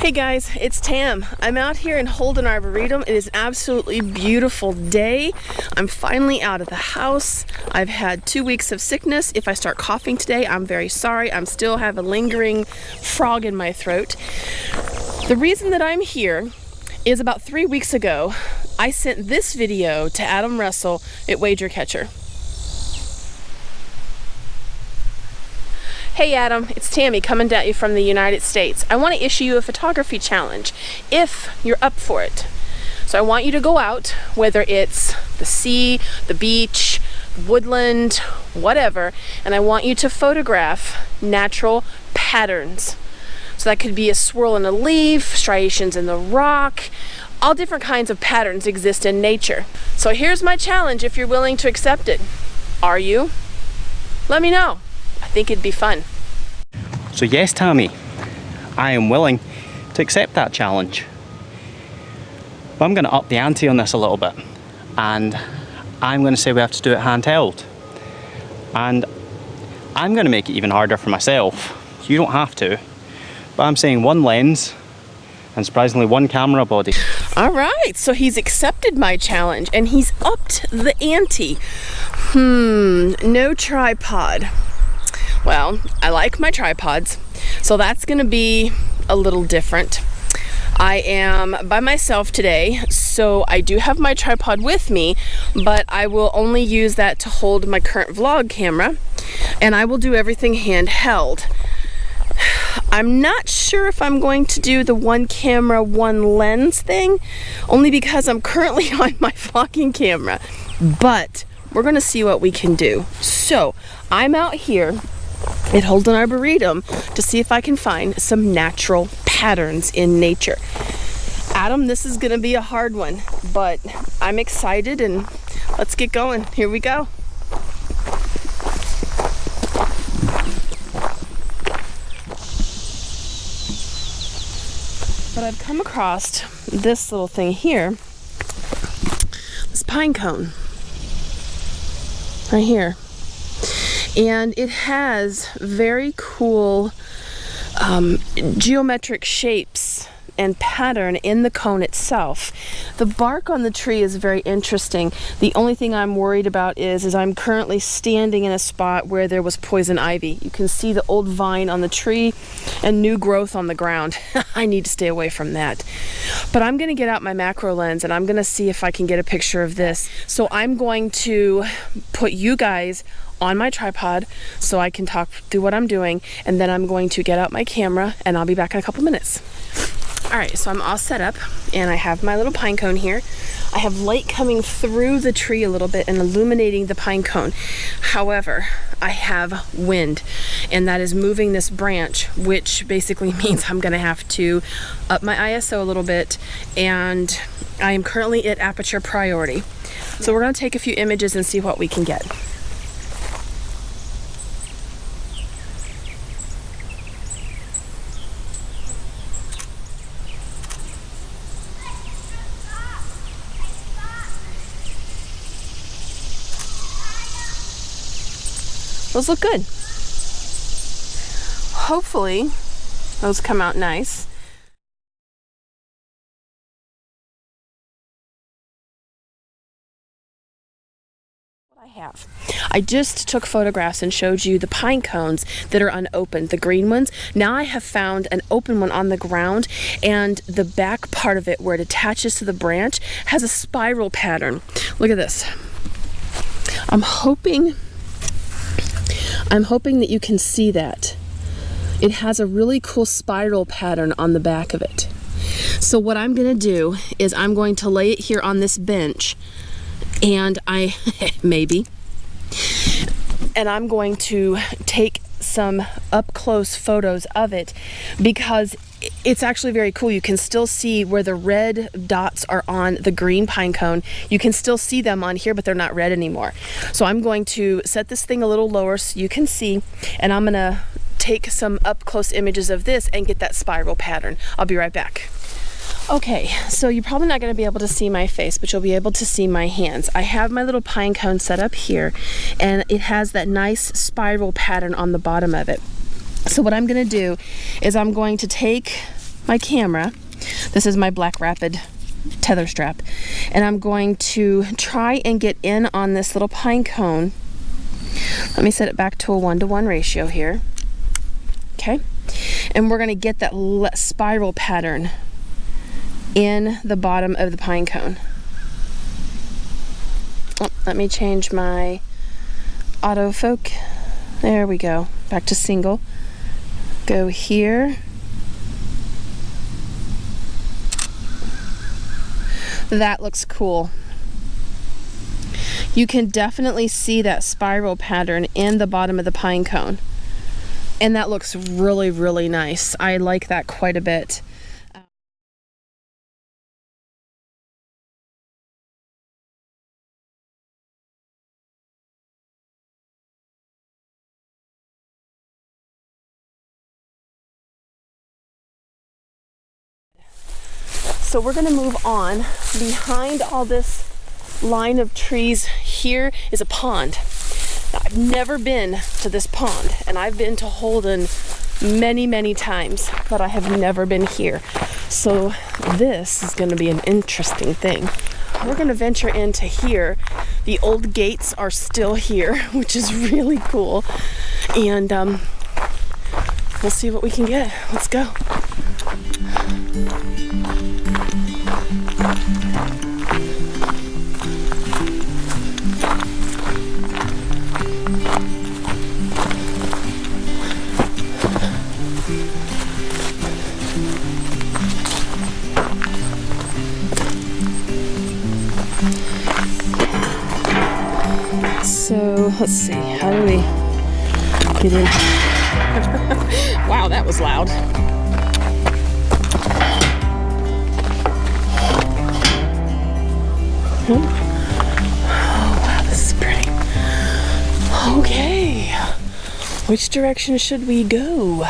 Hey guys, it's Tam. I'm out here in Holden Arboretum. It is an absolutely beautiful day. I'm finally out of the house. I've had 2 weeks of sickness. If I start coughing today, I'm very sorry. I'm still have a lingering frog in my throat. The reason that I'm here is about 3 weeks ago, I sent this video to Adam Russell at Wadger Catcher. Hey Adam, it's Tammy coming at you from the United States. I want to issue you a photography challenge if you're up for it. So I want you to go out, whether it's the sea, the beach, woodland, whatever, and I want you to photograph natural patterns. So that could be a swirl in a leaf, striations in the rock, all different kinds of patterns exist in nature. So here's my challenge if you're willing to accept it. Are you? Let me know. I think it'd be fun. So yes, Tammy, I am willing to accept that challenge. But I'm going to up the ante on this a little bit, and I'm going to say we have to do it handheld. And I'm going to make it even harder for myself. You don't have to, but I'm saying one lens and surprisingly one camera body. All right, so he's accepted my challenge and he's upped the ante. No tripod. Well, I like my tripods, so that's gonna be a little different. I am by myself today, so I do have my tripod with me, but I will only use that to hold my current vlog camera, and I will do everything handheld. I'm not sure if I'm going to do the one camera, one lens thing, only because I'm currently on my vlogging camera, but we're gonna see what we can do. So I'm out here at Holden Arboretum to see if I can find some natural patterns in nature. Adam, this is gonna be a hard one, but I'm excited and let's get going. Here we go. But I've come across this little thing here, this pine cone right here. And it has very cool geometric shapes and pattern in the cone itself. The bark on the tree is very interesting. The only thing I'm worried about is I'm currently standing in a spot where there was poison ivy. You can see the old vine on the tree and new growth on the ground. I need to stay away from that. But I'm gonna get out my macro lens and I'm gonna see if I can get a picture of this. So I'm going to put you guys on my tripod so I can talk through what I'm doing, and then I'm going to get out my camera and I'll be back in a couple minutes. All right, so I'm all set up and I have my little pine cone here. I have light coming through the tree a little bit and illuminating the pine cone. However, I have wind, and that is moving this branch, which basically means I'm gonna have to up my ISO a little bit, and I am currently at aperture priority. So we're gonna take a few images and see what we can get. Those look good. Hopefully, those come out nice. What I have. I just took photographs and showed you the pine cones that are unopened, the green ones. Now I have found an open one on the ground, and the back part of it where it attaches to the branch has a spiral pattern. Look at this. I'm hoping that you can see that. It has a really cool spiral pattern on the back of it. So what I'm gonna do is I'm going to lay it here on this bench, and and I'm going to take some up close photos of it because it's actually very cool. You can still see where the red dots are on the green pine cone. You can still see them on here, but they're not red anymore. So I'm going to set this thing a little lower so you can see, and I'm gonna take some up close images of this and get that spiral pattern. I'll be right back. Okay, so you're probably not going to be able to see my face, but you'll be able to see my hands. I have my little pine cone set up here, and it has that nice spiral pattern on the bottom of it. So what I'm going to do is I'm going to take my camera. This is my Black Rapid tether strap. And I'm going to try and get in on this little pine cone. Let me set it back to a 1-to-1 ratio here. Okay. And we're going to get that spiral pattern in the bottom of the pine cone. Oh, let me change my autofocus. There we go. Back to single. Go here. That looks cool. You can definitely see that spiral pattern in the bottom of the pine cone. And that looks really, really nice. I like that quite a bit. So we're gonna move on. Behind all this line of trees here is a pond. Now, I've never been to this pond, and I've been to Holden many, many times, but I have never been here. So this is gonna be an interesting thing. We're gonna venture into here. The old gates are still here, which is really cool. And we'll see what we can get. Let's go. So let's see, how do we get in? Wow, that was loud. Oh wow, this is pretty. Okay, which direction should we go?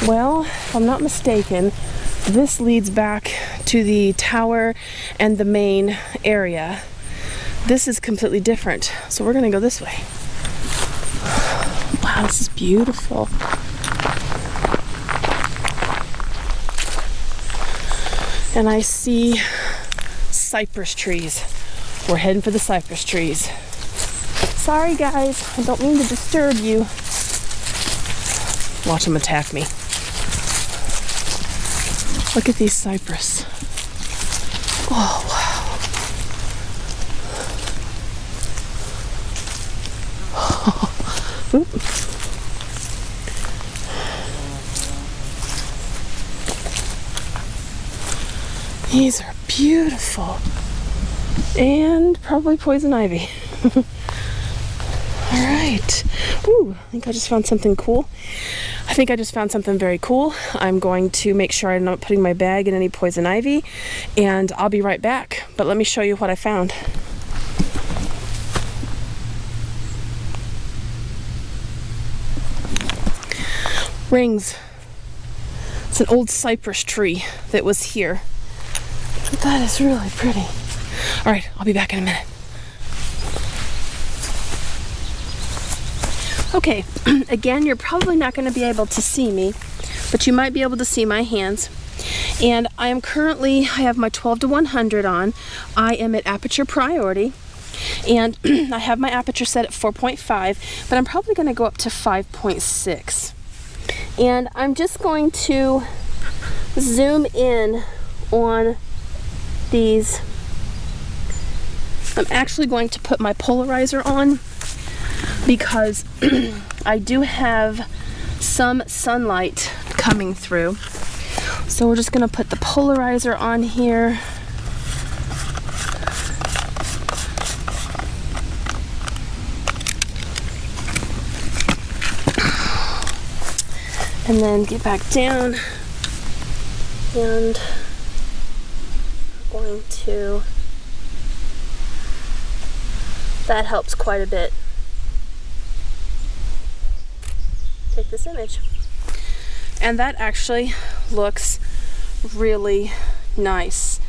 Well, if I'm not mistaken, this leads back to the tower and the main area. This is completely different, so we're gonna go this way. Wow, this is beautiful. And I see cypress trees. We're heading for the cypress trees. Sorry guys, I don't mean to disturb you. Watch them attack me. Look at these cypress. Oh wow. Oop. These are beautiful. And probably poison ivy. Alright. Ooh, I think I just found something cool. I think I just found something very cool. I'm going to make sure I'm not putting my bag in any poison ivy, and I'll be right back. But let me show you what I found. Rings. It's an old cypress tree that was here. That is really pretty. All right, I'll be back in a minute. Okay, again, you're probably not going to be able to see me, but you might be able to see my hands. And I have my 12-to-100 on. I am at aperture priority. And I have my aperture set at 4.5, but I'm probably going to go up to 5.6. And I'm just going to zoom in on these. I'm actually going to put my polarizer on because I do have some sunlight coming through. So we're just going to put the polarizer on here. And then get back down, and I'm going to, that helps quite a bit. Take this image. And that actually looks really nice.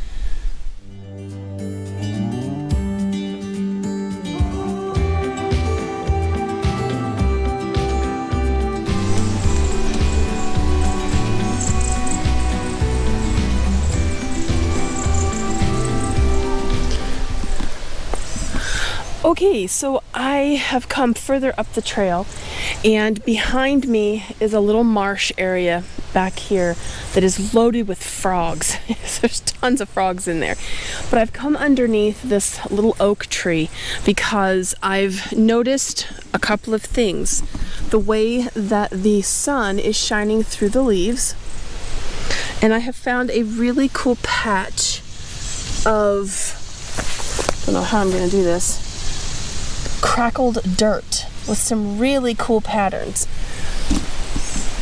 Okay, so I have come further up the trail, and behind me is a little marsh area back here that is loaded with frogs. There's tons of frogs in there. But I've come underneath this little oak tree because I've noticed a couple of things. The way that the sun is shining through the leaves, and I have found a really cool patch of, I don't know how I'm going to do this, crackled dirt with some really cool patterns.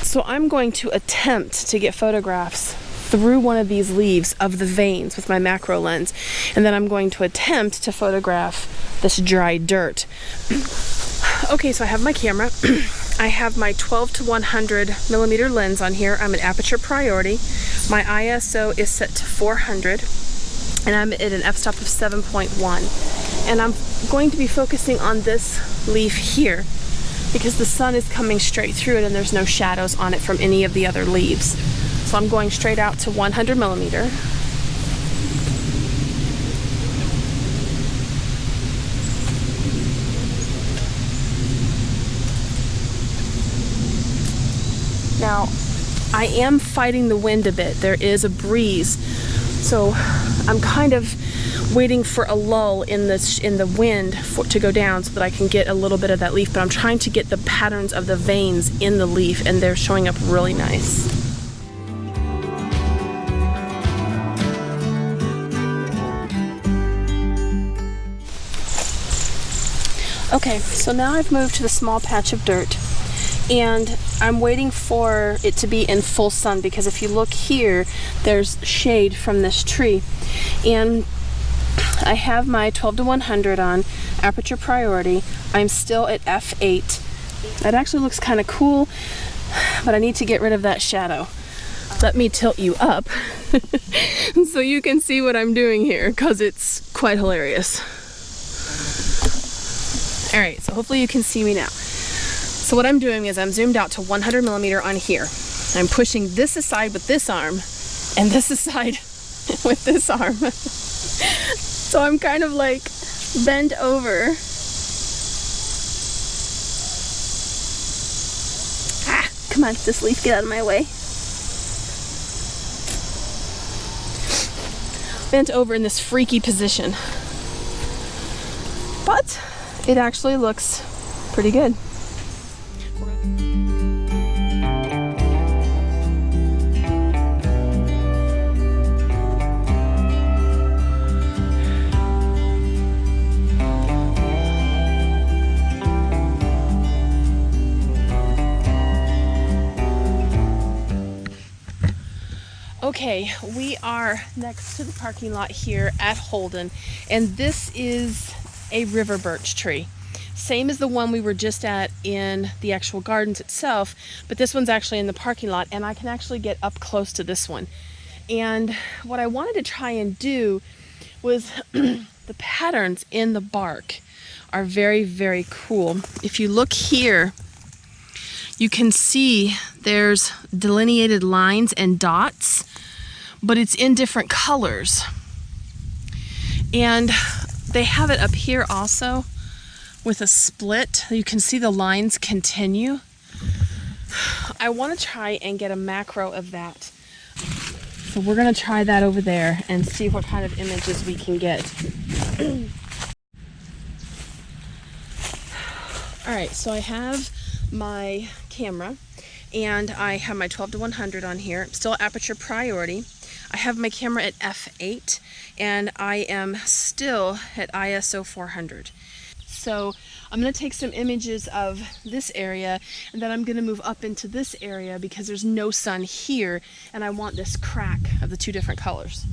So I'm going to attempt to get photographs through one of these leaves of the veins with my macro lens, and then I'm going to attempt to photograph this dry dirt. Okay, so I have my camera. I have my 12 to 100 millimeter lens on here. I'm at aperture priority. My ISO is set to 400. And I'm at an f-stop of 7.1. And I'm going to be focusing on this leaf here because the sun is coming straight through it and there's no shadows on it from any of the other leaves. So I'm going straight out to 100 millimeter. Now, I am fighting the wind a bit. There is a breeze. So I'm kind of waiting for a lull in the wind to go down so that I can get a little bit of that leaf, but I'm trying to get the patterns of the veins in the leaf, and they're showing up really nice. Okay, so now I've moved to the small patch of dirt, and I'm waiting for it to be in full sun because if you look here, there's shade from this tree. And I have my 12 to 100 on, aperture priority. I'm still at f8. That actually looks kind of cool, but I need to get rid of that shadow. Let me tilt you up so you can see what I'm doing here because it's quite hilarious. All right, so hopefully you can see me now. So what I'm doing is I'm zoomed out to 100 millimeter on here. I'm pushing this aside with this arm and this aside with this arm. So I'm kind of like bent over. Ah, come on, this leaf, get out of my way. Bent over in this freaky position. But it actually looks pretty good. Okay, we are next to the parking lot here at Holden, and this is a river birch tree. Same as the one we were just at in the actual gardens itself, but this one's actually in the parking lot, and I can actually get up close to this one. And what I wanted to try and do was the patterns in the bark are very, very cool. If you look here, you can see there's delineated lines and dots, but it's in different colors. And they have it up here also with a split. You can see the lines continue. I want to try and get a macro of that. So we're going to try that over there and see what kind of images we can get. All right, so I have my camera and I have my 12 to 100 on here. Still aperture priority. I have my camera at f8 and I am still at ISO 400. So I'm going to take some images of this area and then I'm going to move up into this area because there's no sun here and I want this crack of the two different colors.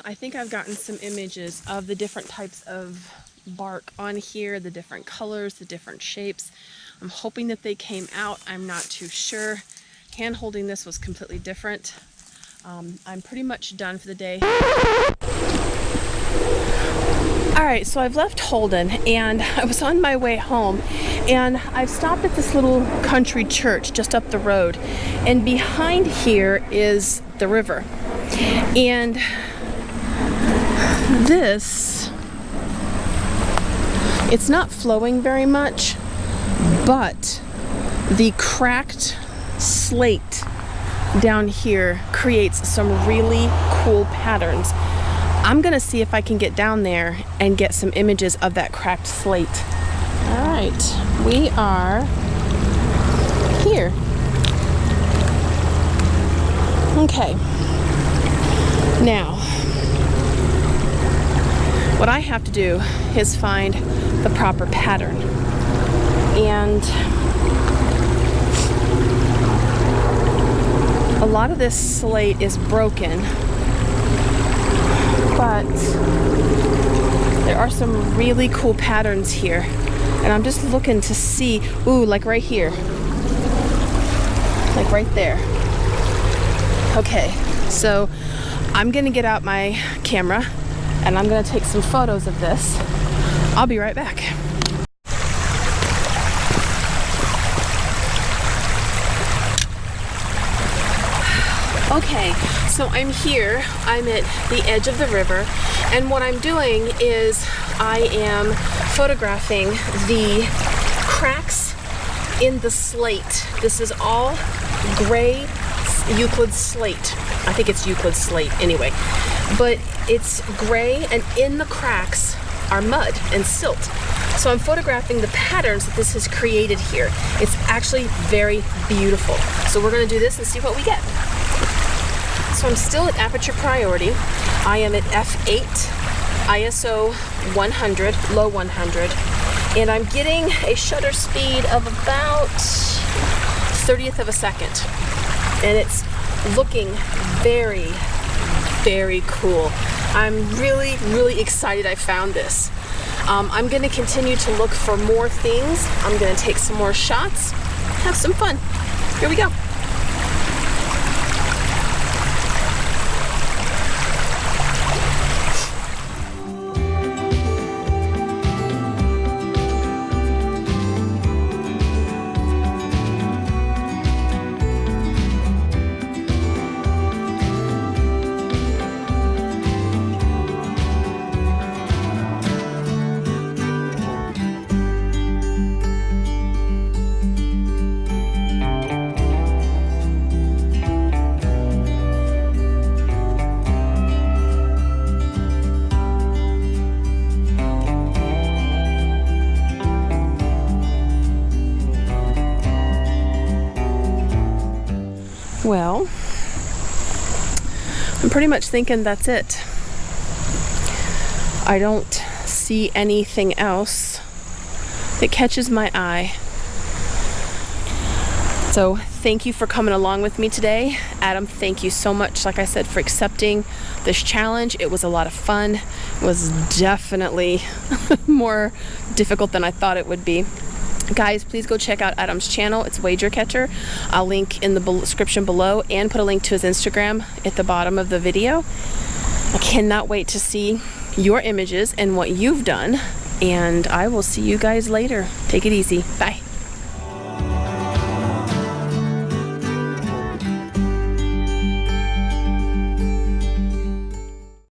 I think I've gotten some images of the different types of bark on here, the different colors, the different shapes. I'm hoping that they came out. I'm not too sure. Hand holding this was completely different. I'm pretty much done for the day. All right, so I've left Holden and I was on my way home, and I've stopped at this little country church just up the road, and behind here is the river. And this, it's not flowing very much, but the cracked slate down here creates some really cool patterns. I'm gonna see if I can get down there and get some images of that cracked slate. All right, we are here. Okay, now what I have to do is find the proper pattern. And a lot of this slate is broken, but there are some really cool patterns here. And I'm just looking to see, ooh, like right here. Like right there. Okay, so I'm gonna get out my camera and I'm gonna take some photos of this. I'll be right back. Okay, so I'm here, I'm at the edge of the river, and what I'm doing is I am photographing the cracks in the slate. This is all gray Euclid slate. I think it's Euclid slate anyway, but it's gray, and in the cracks are mud and silt. So I'm photographing the patterns that this has created here. It's actually very beautiful. So we're gonna do this and see what we get. So I'm still at aperture priority. I am at f8, ISO 100, low 100, and I'm getting a shutter speed of about 30th of a second. And it's looking very, very cool. I'm really, really excited I found this. I'm gonna continue to look for more things. I'm gonna take some more shots, have some fun. Here we go. Well, I'm pretty much thinking that's it. I don't see anything else that catches my eye. So thank you for coming along with me today. Adam, thank you so much, like I said, for accepting this challenge. It was a lot of fun. It was definitely more difficult than I thought it would be. Guys, please go check out Adam's channel. It's Wadger Catcher. I'll link in the description below and put a link to his Instagram at the bottom of the video. I cannot wait to see your images and what you've done, and I will see you guys later. Take it easy. Bye.